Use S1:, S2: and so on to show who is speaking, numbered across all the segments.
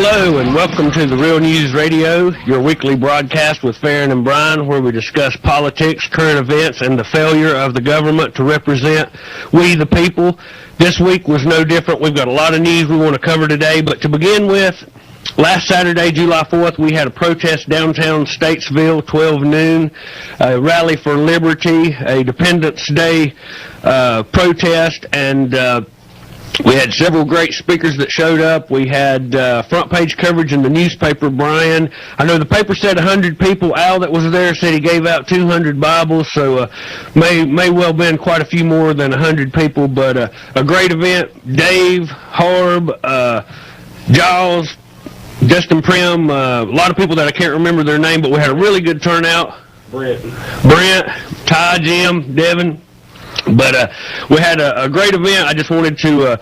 S1: Hello and welcome to the Real News Radio, your weekly broadcast with Farron and Brian, where we discuss politics, current events, and the failure of the government to represent we the people. This week was no different. We've got a lot of news we want to cover today, but to begin with, last Saturday, July 4th, we had a protest downtown Statesville, 12 noon, a rally for liberty, a Independence Day protest, and we had several great speakers that showed up. We had front page coverage in the newspaper, Brian. I know the paper said 100 people. Al that was there said he gave out 200 Bibles, so may well been quite a few more than 100 people, but a great event. Dave, Harb, Giles, Justin Prim, a lot of people that I can't remember their name, but we had a really good turnout. Brent, Ty, Jim, Devin. But we had a great event. I just wanted to,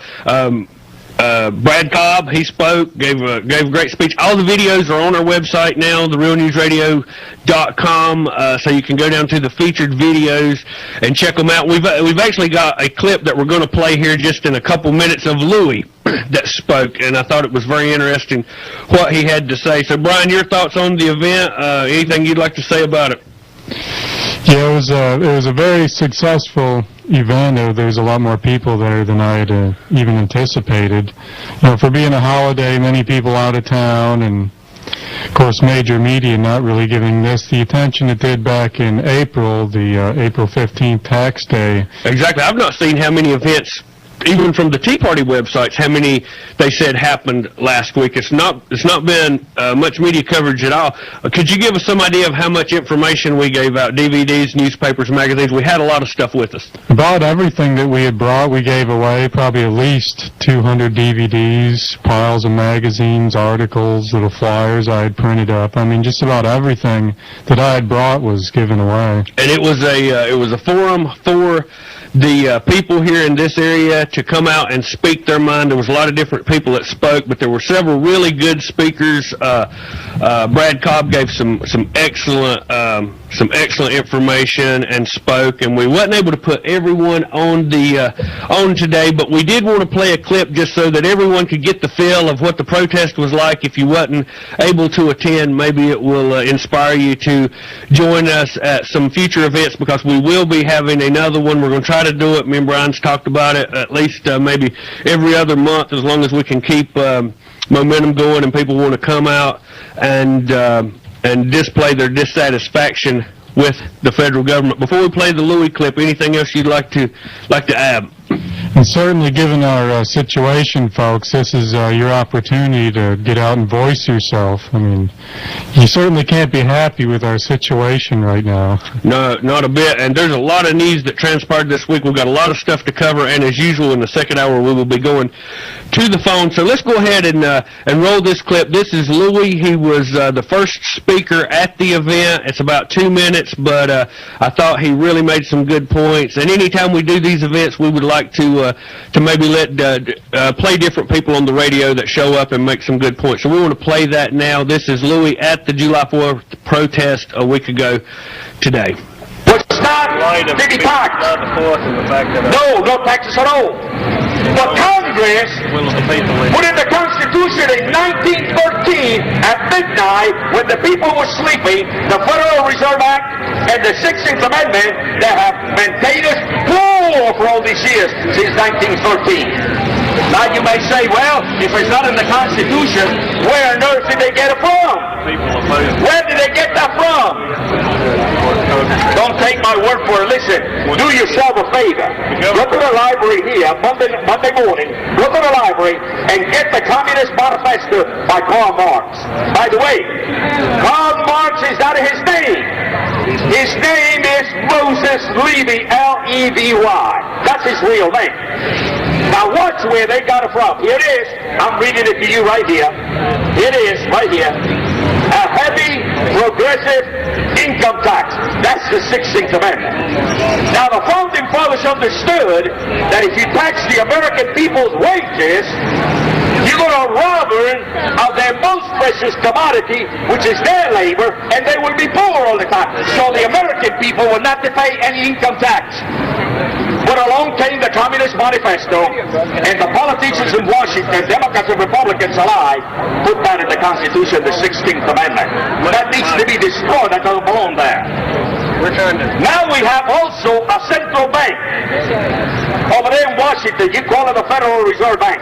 S1: Brad Cobb, he spoke, gave a great speech. All the videos are on our website now, therealnewsradio.com, so you can go down to the featured videos and check them out. We've actually got a clip that we're going to play here just in a couple minutes of Louis that spoke, and I thought it was very interesting what he had to say. So, Brian, your thoughts on the event? Anything you'd like to say about it?
S2: Yeah, it was a very successful event. There was a lot more people there than I had even anticipated. You know, for being a holiday, many people out of town, and of course major media not really giving this the attention it did back in April, the April 15th tax day.
S1: Exactly. I've not seen how many events, even from the Tea Party websites, how many they said happened last week. It's not been much media coverage at all. Could you give us some idea of how much information we gave out? DVDs, newspapers, magazines. We had a lot of stuff with us.
S2: About everything that we had brought, we gave away. Probably at least 200 DVDs, piles of magazines, articles, little flyers I had printed up. I mean, just about everything that I had brought was given away.
S1: And it was a forum for the people here in this area to come out and speak their mind. There was a lot of different people that spoke, but there were several really good speakers. Brad Cobb gave some excellent information and spoke, and we wasn't able to put everyone on today, but we did want to play a clip just so that everyone could get the feel of what the protest was like. If you wasn't able to attend, maybe it will inspire you to join us at some future events, because we will be having another one. We're going to try to do it. Me and Brian's talked about it at least maybe every other month, as long as we can keep momentum going and people want to come out and display their dissatisfaction with the federal government. Before we play the Louis clip, anything else you'd like to add?
S2: And certainly, given our situation, folks, this is your opportunity to get out and voice yourself. I mean, you certainly can't be happy with our situation right now.
S1: No, not a bit. And there's a lot of news that transpired this week. We've got a lot of stuff to cover, and as usual, in the second hour, we will be going to the phone. So let's go ahead and roll this clip. This is Louis. He was the first speaker at the event. It's about 2 minutes, but I thought he really made some good points. And anytime we do these events, we would like to maybe let play different people on the radio that show up and make some good points. So we want to play that now. This is Louis at the July 4th protest a week ago today.
S3: Was not city tax. No taxes at all. But Congress put in the Constitution in 1913 at midnight, when the people were sleeping, the Federal Reserve Act and the 16th Amendment that have maintained us poor for all these years since 1913. Now you may say, well, if it's not in the Constitution, where on earth did they get it from? Where did they get that from? Don't take my word for it. Listen, do yourself a favor. Go to the library here Monday morning. Go to the library and get the Communist Manifesto by Karl Marx. By the way, Karl Marx is not his name. His name is Moses Levy, L-E-V-Y. That's his real name. Now watch where they got it from. Here it is. I'm reading it to you right here. It is right here. A heavy, progressive income tax. That's the 16th Amendment. Now the founding fathers understood that if you tax the American people's wages, you're going to rob them of their most precious commodity, which is their labor, and they will be poor all the time. So the American people will not to pay any income tax. But along came the Communist Manifesto, and the politicians in Washington, Democrats and Republicans alike, put that in the Constitution, the 16th Amendment. That needs to be destroyed. That doesn't belong there. Now we have also a central bank. Over there in Washington, you call it a Federal Reserve Bank.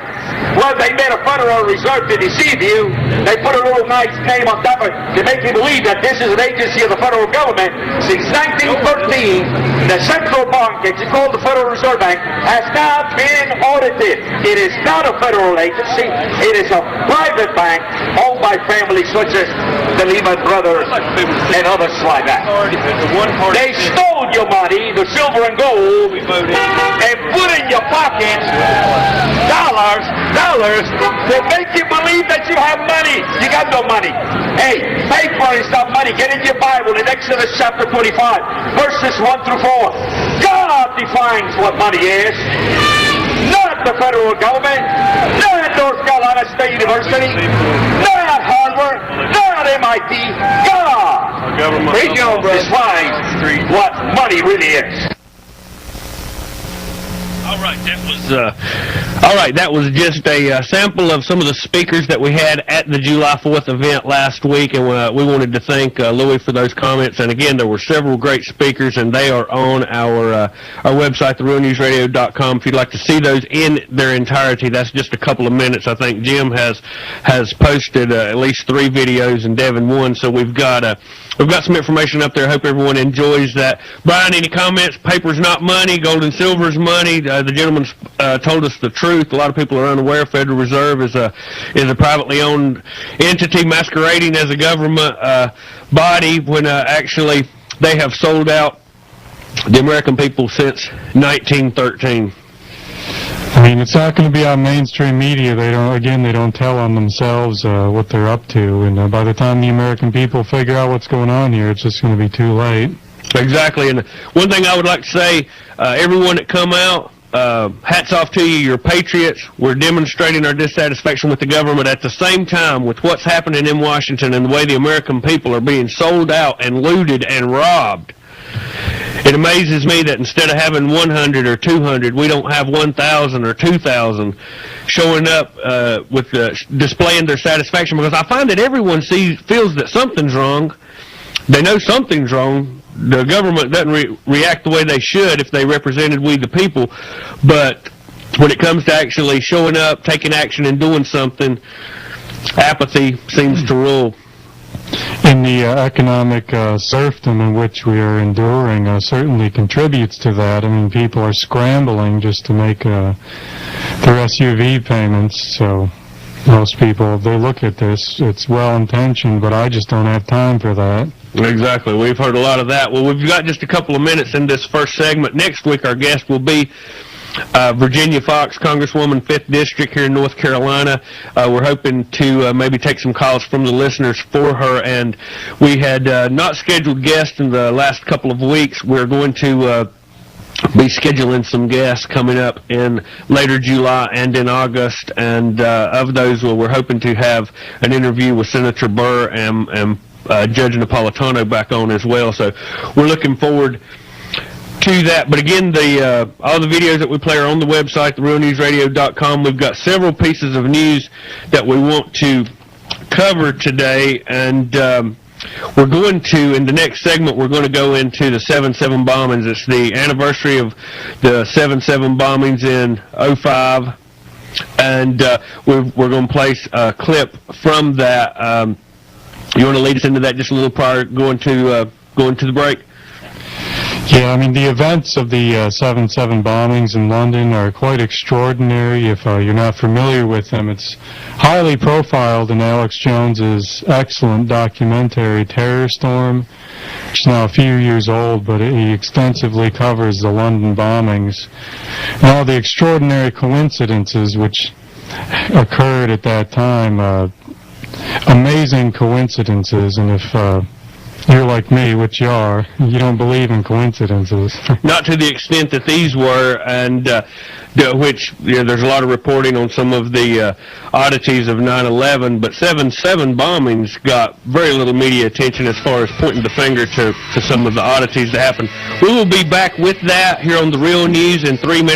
S3: Well, they made a Federal Reserve to deceive you. They put a little nice name on top of it to make you believe that this is an agency of the federal government. Since 1913, the central bank, it's called the Federal Reserve Bank, has now been audited. It is not a federal agency. It is a private bank owned by families such as the Lehman Brothers and others like that. They stole your money, the silver and gold, and put in your pockets dollars to make you believe that you have money. You got no money. Hey, paper is not money. Get in your Bible in Exodus chapter 25, verses 1 through 4. God defines what money is. Not the federal government, not North Carolina State University, not Harvard, not MIT. God defines what money really is.
S1: All right, that was just a sample of some of the speakers that we had at the July 4th event last week, and we wanted to thank Louis for those comments. And again, there were several great speakers, and they are on our website, therealnewsradio.com. If you'd like to see those in their entirety, that's just a couple of minutes. I think Jim has posted at least 3 videos, and Devin 1. So we've got some information up there. I hope everyone enjoys that. Brian, any comments? Paper's not money. Gold and silver's money. The gentleman told us the truth. A lot of people are unaware Federal Reserve is a privately owned entity masquerading as a government body when actually they have sold out the American people since 1913.
S2: I mean, it's not going to be on mainstream media. They don't tell on themselves what they're up to, and by the time the American people figure out what's going on here, it's just going to be too late.
S1: Exactly, and one thing I would like to say, everyone that come out, hats off to you, you're patriots. We're demonstrating our dissatisfaction with the government at the same time with what's happening in Washington and the way the American people are being sold out and looted and robbed. It amazes me that instead of having 100 or 200, we don't have 1,000 or 2,000 showing up with displaying their satisfaction, because I find that everyone feels that something's wrong. They know something's wrong. The government doesn't react the way they should if they represented we the people, but when it comes to actually showing up, taking action, and doing something, apathy seems to rule.
S2: And the economic serfdom in which we are enduring certainly contributes to that. I mean, people are scrambling just to make their SUV payments, so most people, they look at this, it's well-intentioned, but I just don't have time for that.
S1: Exactly. We've heard a lot of that. Well, we've got just a couple of minutes in this first segment. Next week, our guest will be Virginia Fox, Congresswoman, 5th District here in North Carolina. We're hoping to maybe take some calls from the listeners for her, and we had not scheduled guests in the last couple of weeks. We're going to be scheduling some guests coming up in later July and in August, and of those, we're hoping to have an interview with Senator Burr and Judge Napolitano back on as well. So we're looking forward to that. But again, all the videos that we play are on the website, therealnewsradio.com. We've got several pieces of news that we want to cover today, and we're going to, in the next segment, we're going to go into the 7/7 bombings. It's the anniversary of the 7/7 bombings in 2005, and we're going to place a clip from that. You want to lead us into that just a little prior going to the break?
S2: Yeah, I mean, the events of the 7/7 bombings in London are quite extraordinary. If you're not familiar with them, it's highly profiled in Alex Jones's excellent documentary, Terror Storm. It's now a few years old, but he extensively covers the London bombings and all the extraordinary coincidences which occurred at that time. Amazing coincidences, and if you're like me, which you are. You don't believe in coincidences.
S1: Not to the extent that these were, and which there's a lot of reporting on some of the oddities of 9/11, but 7/7 bombings got very little media attention as far as pointing the finger to some of the oddities that happened. We will be back with that here on the Real News in 3 minutes.